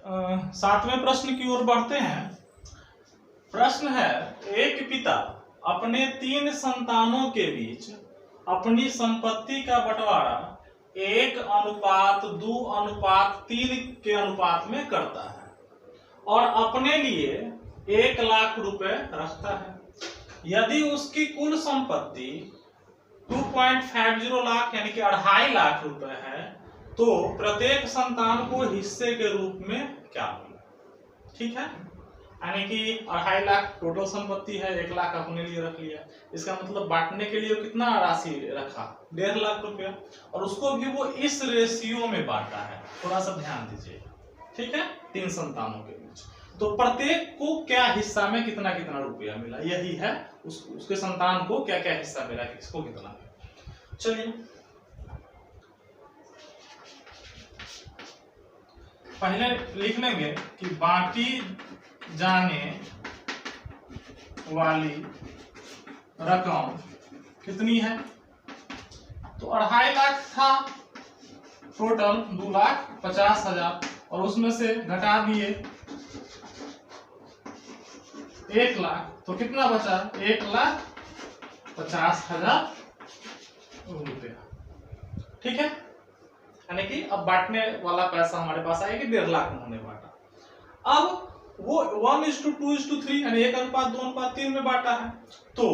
सातवें प्रश्न की ओर बढ़ते हैं। प्रश्न है, एक पिता अपने 3 संतानों के बीच अपनी संपत्ति का बंटवारा 1:2:3 के अनुपात में करता है और अपने लिए 1 लाख रुपए रखता है। यदि उसकी कुल संपत्ति 2.50 लाख यानी कि 2.5 लाख रुपए है, तो प्रत्येक संतान को हिस्से के रूप में क्या मिला? ठीक है, यानी कि 2.5 लाख टोटल संपत्ति है, 1 लाख अपने लिए रख लिया। इसका मतलब बांटने के लिए कितना राशि रखा? 1.5 लाख रुपया, और उसको भी वो इस रेशियो में बांटा है। थोड़ा सा ध्यान दीजिए, ठीक है। 3 संतानों के बीच तो प्रत्येक को क्या हिस्सा में कितना कितना रुपया मिला, यही है उसके संतान को क्या क्या हिस्सा मिला, किसको कितना। चलिए पहले लिख लेंगे कि बांटी जाने वाली रकम कितनी है। तो 2.5 लाख था टोटल, 2,50,000, और उसमें से घटा दिए 1 लाख, तो कितना बचा? 1,50,000 रुपया। ठीक है, यानी कि अब बांटने वाला पैसा हमारे पास आया कि 1.5 लाख उन्होंने बांटा। अब वो 1:2:3 यानी 1:2:3 में बांटा है। तो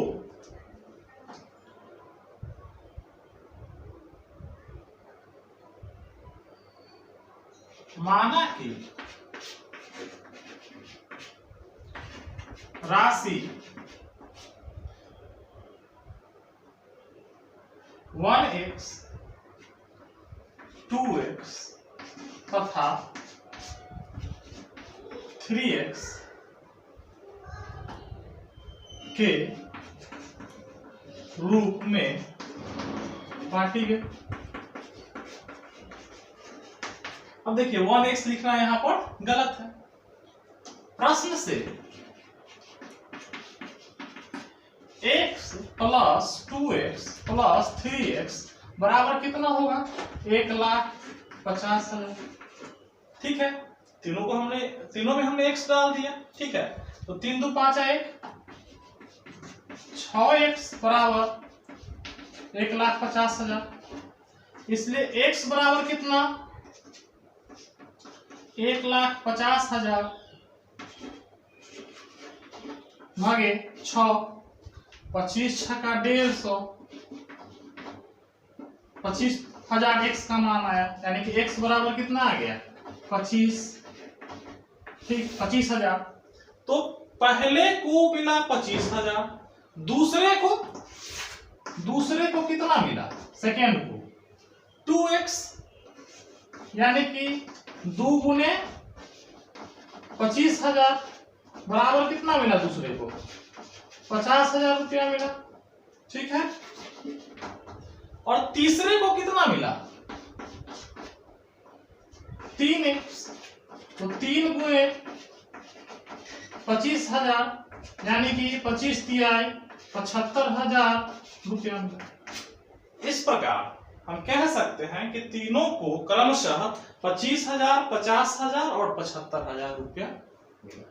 माना कि राशि 1x 2x तथा 3x के रूप में बांटी गई। अब देखिए 1x लिखना यहां पर गलत है। प्रश्न से x + 2x + 3x बराबर कितना होगा? 1,50,000। ठीक है, तीनों में हमने x डाल दिया। ठीक है, तो 3 2 5 1 6x बराबर 1,50,000। इसलिए x बराबर कितना? 1,50,000 भागे 6, 25 छक्का 150, 25,000 x का मान आया, यानी कि x बराबर कितना आ गया? 25। ठीक, 25,000। तो पहले को मिला 25,000, दूसरे को कितना मिला? सेकेंड को 2x, यानी कि 2 गुने 25,000 बराबर कितना मिला? दूसरे को 50,000 रुपया मिला। ठीक है, और तीसरे को कितना मिला? 3x, तो 3 गुने 25,000 यानी कि 25 तिहाई 75,000 रुपया मिला। इस प्रकार हम कह सकते हैं कि तीनों को क्रमशः 25,000, 50,000 और 75,000 रुपया मिला।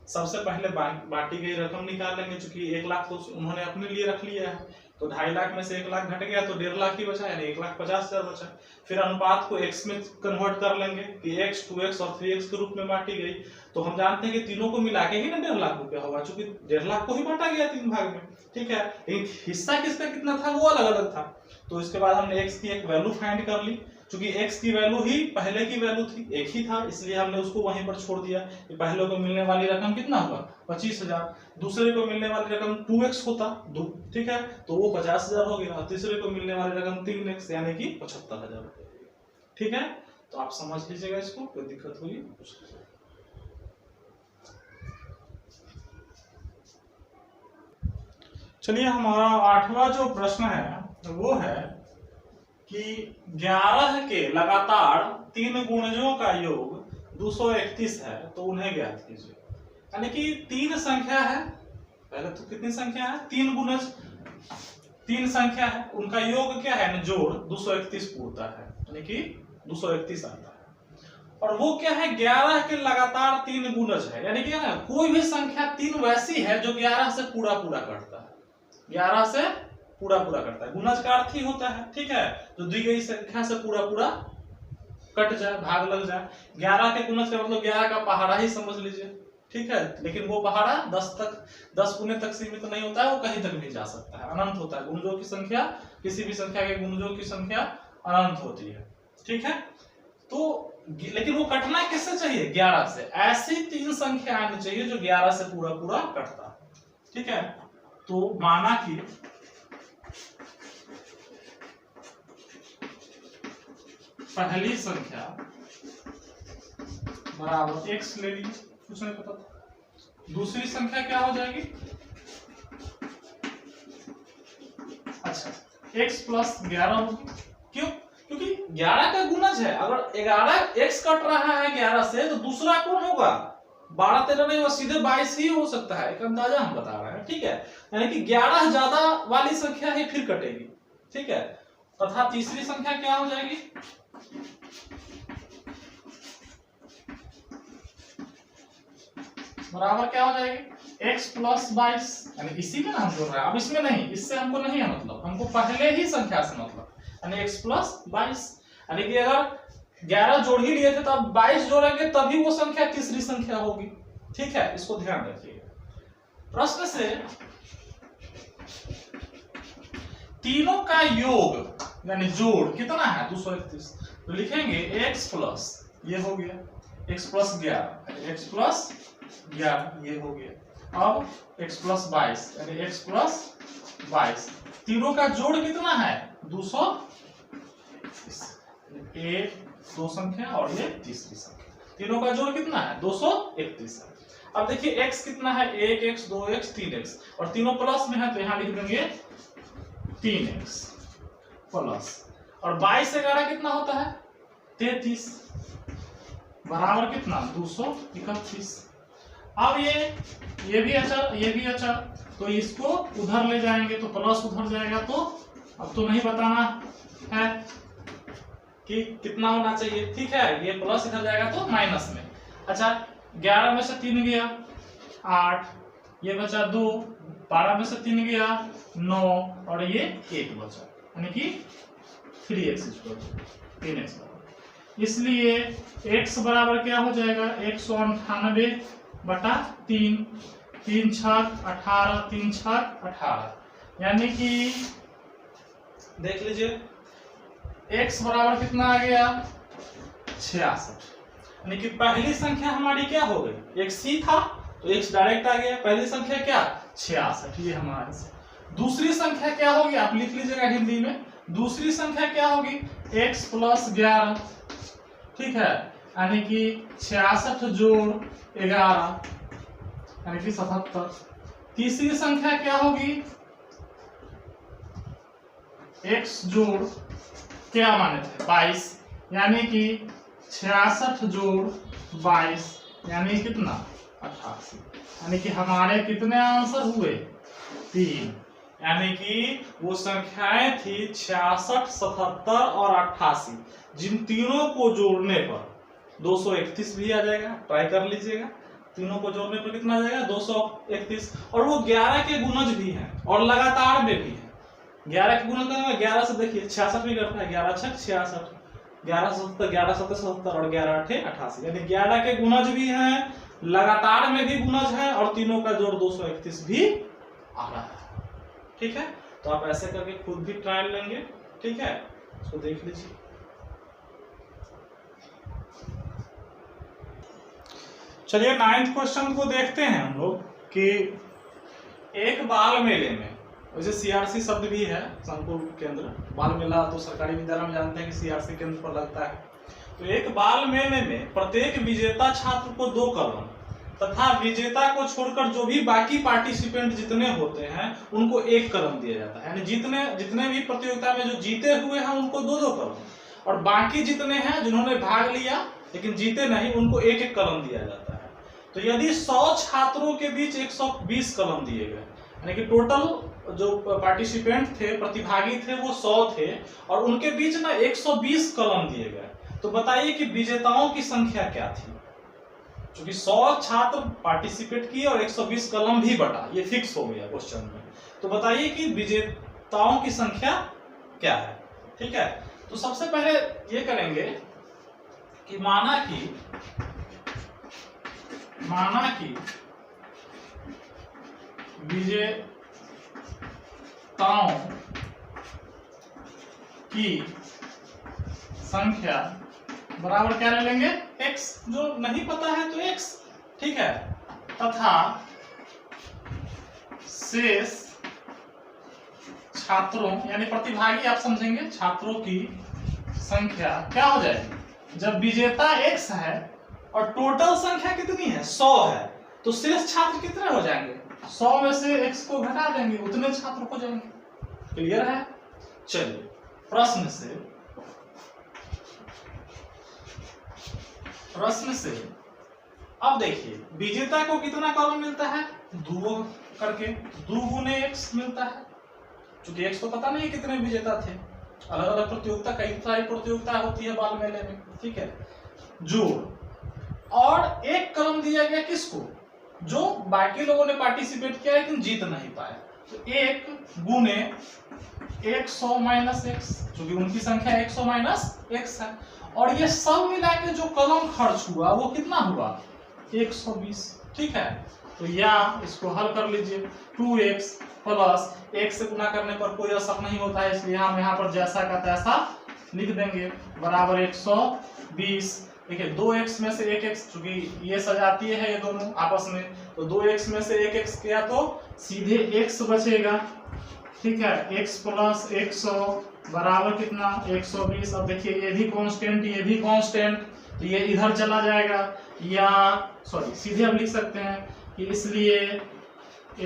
सबसे पहले बांटी गई रकम निकाल लेंगे, चूंकि 1 लाख तो उन्होंने अपने लिए रख लिया है, तो 2.5 लाख में से 1 लाख घट गया तो 1.5 लाख ही बचा, यानी 1,50,000 बचा। फिर अनुपात को x में कन्वर्ट कर लेंगे कि x 2x और 3x के रूप में बांटी गई। तो हम जानते हैं कि तीनों को मिला के ही ना 1.5 लाख रुपया होगा, चूंकि 1.5 लाख को ही बांटा गया 3 भाग में। ठीक है, लेकिन हिस्सा किसका कितना था वो अलग अलग था। तो इसके बाद हमने x की एक वैल्यू फाइंड कर ली। चूंकि x की वैल्यू ही पहले की वैल्यू थी, एक ही था, इसलिए हमने उसको वहीं पर छोड़ दिया। पहले को मिलने वाली रकम कितना होगा? 25,000। दूसरे को मिलने वाली रकम 2x होता, ठीक है, तो वो 50,000 हो गया। तीसरे को मिलने वाली रकम 3x यानी कि 75,000। ठीक है, तो आप समझ लीजिएगा इसको, कोई दिक्कत होगी? चलिए, हमारा 8वां जो प्रश्न है वो है कि 11 के लगातार 3 गुणजों का योग 231 है, तो उन्हें ज्ञात कीजिए। यानी कि 3 संख्या है, पहले तो कितनी संख्या है? 3 गुणज 3 संख्या है, उनका योग क्या है? जोड़ 231 पूरता है, यानी कि 231 आता है। और वो क्या है 11 के लगातार 3 गुणज है, यानी कि ना कोई भी संख्या 3 वैसी है जो 11 से पूरा पूरा करता है, 11 से पूरा पूरा करता है। गुणज का अर्थ ही होता है, ठीक है, जो दी गई संख्या से पूरा पूरा कट जाए, भाग लग जाए। 11 के गुणज का मतलब 11 का पहाड़ा ही समझ लीजिए, ठीक है, लेकिन वो पहाड़ा 10 गुने तक सीमित नहीं होता है, वो कहीं तक भी जा सकता है, अनंत होता है। गुणजों की संख्या, किसी भी संख्या के गुणजों की संख्या अनंत होती है, ठीक है। तो लेकिन वो कटना किससे चाहिए? 11 से। ऐसी 3 संख्या आनी चाहिए जो 11 से पूरा पूरा कटता है, ठीक है। तो माना कि पहली संख्या बराबर x ले लीजिए, कुछ नहीं पता था। दूसरी संख्या क्या हो जाएगी? अच्छा, x प्लस 11 होगी। क्यों? क्योंकि 11 का गुणज है। अगर 11 x कट रहा है 11 से, तो दूसरा कौन होगा? 12 13 नहीं, वो सीधे 22 ही हो सकता है, एक अंदाजा हम बता रहे हैं, ठीक है। यानी कि 11 ज्यादा वाली संख्या ही फिर कटेगी, ठीक है। तथा तीसरी संख्या क्या हो जाएगी? बराबर क्या हो जाएगी? x प्लस 22, यानी इसी में हम जोड़ रहे हैं, अब इसमें नहीं, इससे हमको नहीं है मतलब, हमको पहले ही संख्या से मतलब, यानी x प्लस 22। यानी कि अगर 11 जोड़ ही लिए थे तो अब 22 जोड़ेंगे तभी वो संख्या तीसरी संख्या होगी, ठीक है, इसको ध्यान रखिएगा। प्रश्न से तीनों का योग यानी जोड़ कितना है? 231। तो लिखेंगे x प्लस, ये हो गया x प्लस 11, x प्लस 11 ये हो गया। अब x प्लस 22 यानी x प्लस 22, तीनों का जोड़ कितना है? 231। ये दो संख्या और ये तीसरी संख्या, तीनों का जोड़ कितना है? 231 है। अब देखिए x कितना है? 1x 2x 3x, और तीनों प्लस में है तो यहां लिख देंगे 3x प्लस, और 22 से 11 कितना होता है? 33, बराबर कितना? 231। अब ये भी अचर, ये भी अचर, तो इसको उधर ले जाएंगे तो प्लस उधर जाएगा, तो अब तो नहीं बताना है कि कितना होना चाहिए, ठीक है। ये प्लस इधर जाएगा तो माइनस में। अच्छा, 11 में से 3 गया 8, ये बचा 2, 12 में से 3 गया 9, और ये 1 बचा, यानी कि 3x = 3x। इसलिए x बराबर क्या हो जाएगा? 198 बटा 3, 3 छक 18, 3 छक 18, यानी कि देख लीजिए x बराबर कितना आ गया? 66। यानी कि पहली संख्या हमारी क्या हो गई? x ही था तो x डायरेक्ट आ गया। पहली संख्या क्या? 66, ये हमारा। दूसरी संख्या क्या होगी? आप लिख लीजिएगा हिंदी में। दूसरी संख्या क्या होगी? x प्लस 11, ठीक है, यानी कि 66 जोड़ 11 यानी कि 77। तीसरी संख्या क्या होगी? x जोड़ क्या माने थे? 22, यानी कि 66 जोड़ 22 यानी कितना? 88। यानी कि हमारे कितने आंसर हुए? 3। यानी कि वो संख्याएं थी 66, 77 और 88, जिन तीनों को जोड़ने पर 231 भी आ जाएगा। ट्राई कर लीजिएगा, तीनों को जोड़ने पर कितना आ जाएगा? 231। और वो 11 के गुणज भी हैं और लगातार में भी है। 11 के गुणज का 11 से देखिए 66 भी करता है, 11 छक 66, 11 77, 11 7 77 और 11 8 88, यानी 11 के गुणज भी हैं, लगातार में भी गुणज है, और तीनों का जोड़ 231 भी आ रहा है, ठीक है। तो आप ऐसे करके खुद भी ट्रायल लेंगे, ठीक है, इसको देख लीजिए। चलिए 9th क्वेश्चन को देखते हैं हम लोग कि एक बाल मेले में, वैसे सीआरसी शब्द भी है, संकुल केंद्र, बाल मेला तो सरकारी विद्यालय में जानते हैं कि सीआरसी केंद्र पर लगता है। तो एक बाल मेले में प्रत्येक विजेता छात्र को 2 कलम तथा विजेता को छोड़कर जो भी बाकी पार्टिसिपेंट जितने होते हैं उनको 1 कलम दिया जाता है। यानी जितने भी प्रतियोगिता में जो जीते हुए हैं उनको 2-2 कलम, और बाकी जितने हैं जिन्होंने भाग लिया लेकिन जीते नहीं उनको 1-1 कलम दिया जाता है। तो यदि 100 छात्रों के बीच 120 कलम दिए गए, यानी कि टोटल जो पार्टिसिपेंट थे, प्रतिभागी थे, वो 100 थे, और उनके बीच ना 120 कलम दिए गए, तो बताइए कि विजेताओं की संख्या क्या थी। क्योंकि 100 छात्र पार्टिसिपेट किए और 120 कलम भी बटा, ये फिक्स हो गया क्वेश्चन में। तो बताइए कि विजेताओं की संख्या क्या है। ठीक है, तो सबसे पहले ये करेंगे कि माना कि विजेताओं की संख्या बराबर क्या ले लेंगे, x, जो नहीं पता है तो x, ठीक है, तथा शेष छात्रों यानी प्रतिभागी आप समझेंगे, छात्रों की संख्या क्या हो जाएगी। जब विजेता x है और टोटल संख्या कितनी है, 100 है, तो शेष छात्र कितने हो जाएंगे, 100 में से x को घटा देंगे, उतने छात्र हो जाएंगे। क्लियर है। चलिए प्रश्न से अब देखिए, विजेता को कितना कॉलम मिलता है, 2 करके, 2 गुने x मिलता है। क्योंकि x तो पता नहीं कितने विजेता थे, अलग अलग प्रतियोगिता, कई सारी प्रतियोगिता होती है बाल मेले में, ठीक है। जोड़ और 1 कलम दिया गया किसको, जो बाकी लोगों ने पार्टिसिपेट किया लेकिन जीत नहीं पाए, तो 1 गुने 100 माइनस x, क्योंकि उनकी संख्या 100 माइनस x है। और ये सब मिला के जो कलम खर्च हुआ वो कितना हुआ, 120। ठीक है, तो या इसको हल कर लीजिए, 2x प्लस 1 से गुना करने पर कोई असर नहीं होता है, इसलिए हम यहाँ पर जैसा का तैसा लिख देंगे, बराबर 120। देखिए 2x में से 1x, चूंकि ये सजातीय है ये दोनों आपस में, तो 2x में से 1x किया तो सीधे x बचेगा। ठीक है, x प्लस 100 बराबर कितना, 120। अब देखिए ये भी कांस्टेंट, ये भी कांस्टेंट, तो ये इधर चला जाएगा, या सॉरी सीधे हम लिख सकते हैं कि इसलिए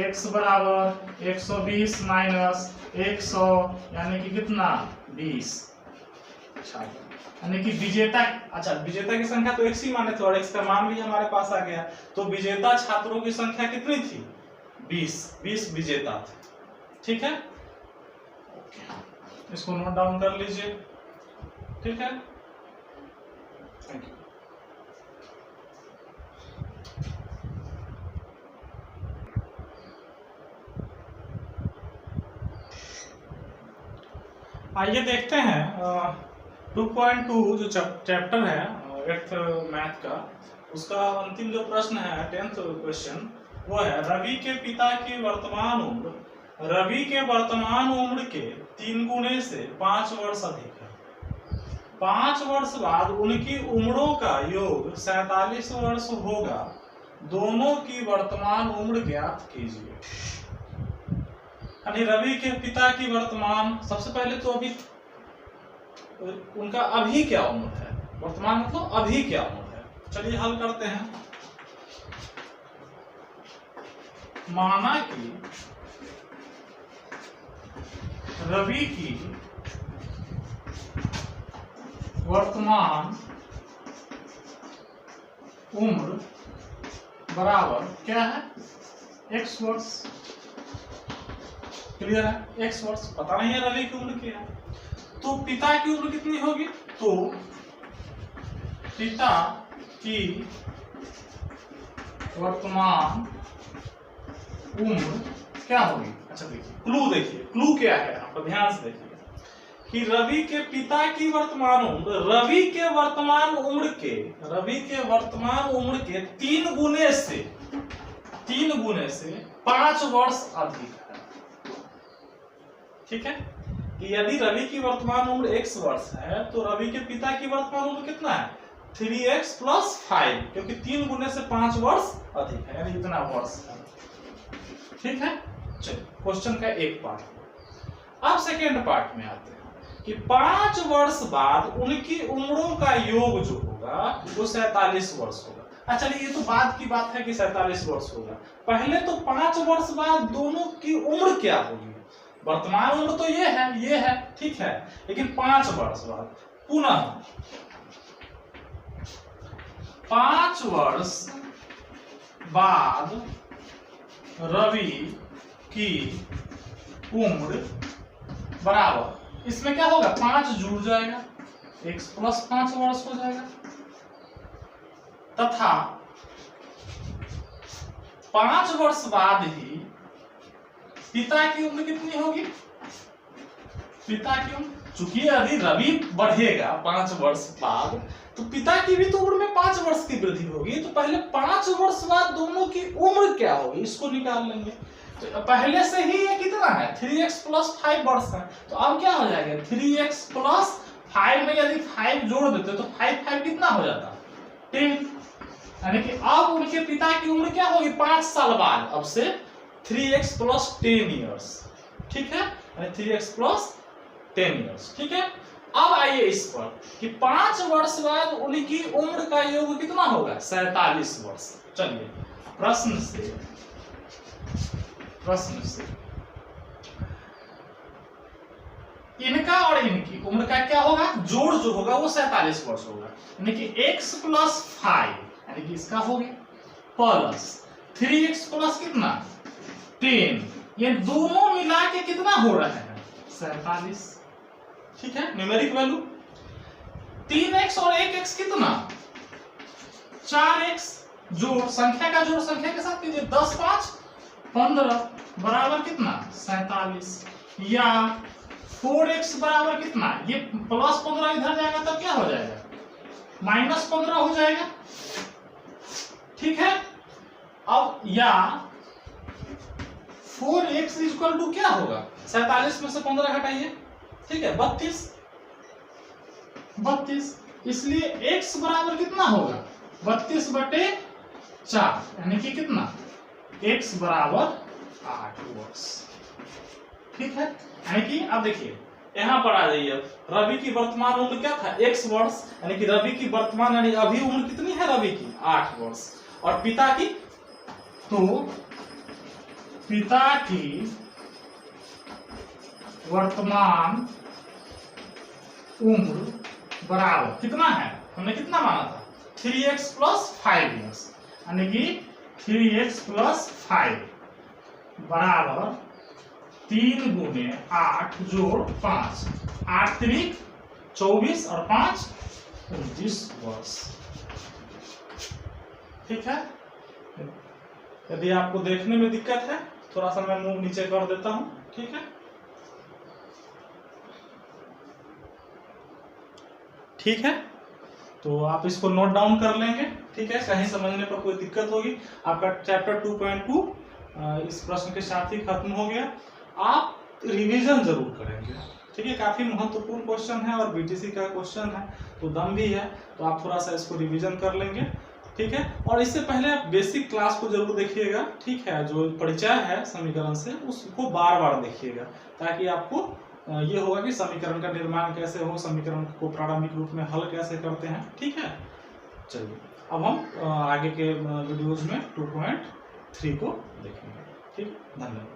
x बराबर 120 माइनस 100 यानी कि कितना, 20। अच्छा, यानी कि विजेता, अच्छा विजेता की संख्या तो x ही माने थे और x का मान भी हमारे पास आ गया, तो विजेता छात्रों की संख्या कितनी थी, 20 विजेता थे। ठीक है, इसको नोट डाउन कर लीजिए। ठीक है, थैंक यू। आइए देखते हैं 2.2 जो चैप्टर है 8th मैथ का, उसका अंतिम जो प्रश्न है 10th क्वेश्चन, वो है रवि के पिता की वर्तमान उम्र रवि के वर्तमान उम्र के 3 गुने से 5 वर्ष अधिक है। 5 वर्ष बाद उनकी उम्रों का योग 47 वर्ष होगा। दोनों की वर्तमान उम्र ज्ञात कीजिए। यानी रवि के पिता की वर्तमान, सबसे पहले तो अभी उनका अभी क्या उम्र है, वर्तमान मतलब अभी क्या उम्र है। चलिए हल करते हैं। माना कि रवि की वर्तमान उम्र बराबर क्या है, x वर्ष। क्लियर है, x वर्ष पता नहीं है रवि की उम्र क्या है, तो पिता की उम्र कितनी होगी, तो पिता की वर्तमान उम्र क्या होगी। अच्छा देखिए क्लू, देखिए क्लू क्या है, आप ध्यान से देखिए कि रवि के पिता की वर्तमान उम्र रवि के वर्तमान उम्र के 3 गुने से 5 वर्ष अधिक है। ठीक है, कि यदि रवि की वर्तमान उम्र x वर्ष है तो रवि के पिता की वर्तमान उम्र कितना है, 3x + 5, क्योंकि 3 गुने से 5 वर्ष अधिक है, यानी इतना वर्ष है। ठीक है, चलिए क्वेश्चन का एक पार्ट। अब सेकेंड पार्ट में आते हैं कि 5 वर्ष बाद उनकी उम्रों का योग जो होगा वो 47 वर्ष होगा। अच्छा ये तो बाद की बात है कि 47 वर्ष होगा, पहले तो 5 वर्ष बाद दोनों की उम्र क्या होगी। वर्तमान उम्र तो ये है ठीक है, लेकिन 5 वर्ष बाद पुनः 5 वर्ष बाद रवि की उम्र बराबर, इसमें क्या होगा 5 जुड़ जाएगा, x प्लस 5 वर्ष हो जाएगा, तथा 5 वर्ष बाद ही पिता की उम्र कितनी होगी? पिता की उम्र, चूंकि यदि रवि बढ़ेगा 5 वर्ष बाद, तो पिता की भी तो उम्र में 5 वर्ष की वृद्धि होगी। तो पहले 5 वर्ष बाद दोनों की उम्र क्या होगी इसको निकाल लेंगे। तो पहले से ही ये कितना है? 3x प्लस 5 वर्ष है। तो अब क्या हो जाएगा? 3x प्लस 5 में यदि 5 जोड़ देते तो 5 कितना हो जाता? 10। यानी कि अब उनके पिता की उम्र क्या होगी 5 साल बाद? अब से 3x प्लस 10 ईयर्स, ठीक है, 3x प्लस 10 ईयर्स, ठीक है। अब आइए इस पर कि 5 वर्ष बाद उनकी उम्र का योग कितना होगा? 47 वर्ष। चलिए प्रश्न से इनका और इनकी उम्र का क्या होगा? जोड़ जो होगा वो 47 वर्ष होगा। यानी कि x प्लस 5 यानी कि इसका हो गया प्लस 3x प्लस कितना 10, ये दोनों मिला के कितना हो रहा है? 47, ठीक है। न्यूमेरिक वैल्यू 3x और 1x कितना 4x, जोड़ संख्या का जोड़ संख्या के साथ कीजिए, 10 5 15 बराबर कितना 47, या 4x बराबर कितना, ये प्लस 15 इधर जाएगा तो क्या हो जाएगा माइनस 15 हो जाएगा, ठीक है। अब या 4x इक्वल टू क्या होगा 47 में से 15 घटाइए, ठीक है 32, इसलिए x बराबर कितना होगा 32/4 यानी कि कितना x बराबर 8 वर्ष, ठीक है। यानी कि अब देखिए यहां पर आ जाइए, रवि की वर्तमान उम्र क्या था x वर्ष, यानी कि रवि की वर्तमान यानी अभी उम्र कितनी है रवि की 8 वर्ष, और पिता की, तो पिता की वर्तमान उम्र बराबर कितना है, हमने कितना माना था 3x प्लस 5 ईयर्स, यानी कि 3x प्लस 5 बराबर 3 गुने 8 जोड़ 5, 8 त्रिक 24 और 5 29 वर्ष, ठीक है। यदि आपको देखने में दिक्कत है थोड़ा सा मैं मुंह नीचे कर देता हूं, ठीक है, ठीक है। तो आप इसको नोट डाउन कर लेंगे, ठीक है। कहीं समझने पर कोई दिक्कत होगी, आपका चैप्टर 2.2 इस प्रश्न के साथ ही खत्म हो गया। आप रिवीजन जरूर करेंगे, ठीक है, काफी महत्वपूर्ण क्वेश्चन है और बीटीसी का क्वेश्चन है तो दम भी है, तो आप थोड़ा सा इसको रिवीजन कर लेंगे, ठीक है। और इससे पहले आप बेसिक क्लास को जरूर देखिएगा, ठीक है, जो परिचय है समीकरण से उसको बार बार देखिएगा, ताकि आपको ये होगा कि समीकरण का निर्माण कैसे हो, समीकरण को प्रारंभिक रूप में हल कैसे करते हैं, ठीक है। चलिए अब हम आगे के वीडियोज में 2.3 को देखेंगे, ठीक, धन्यवाद।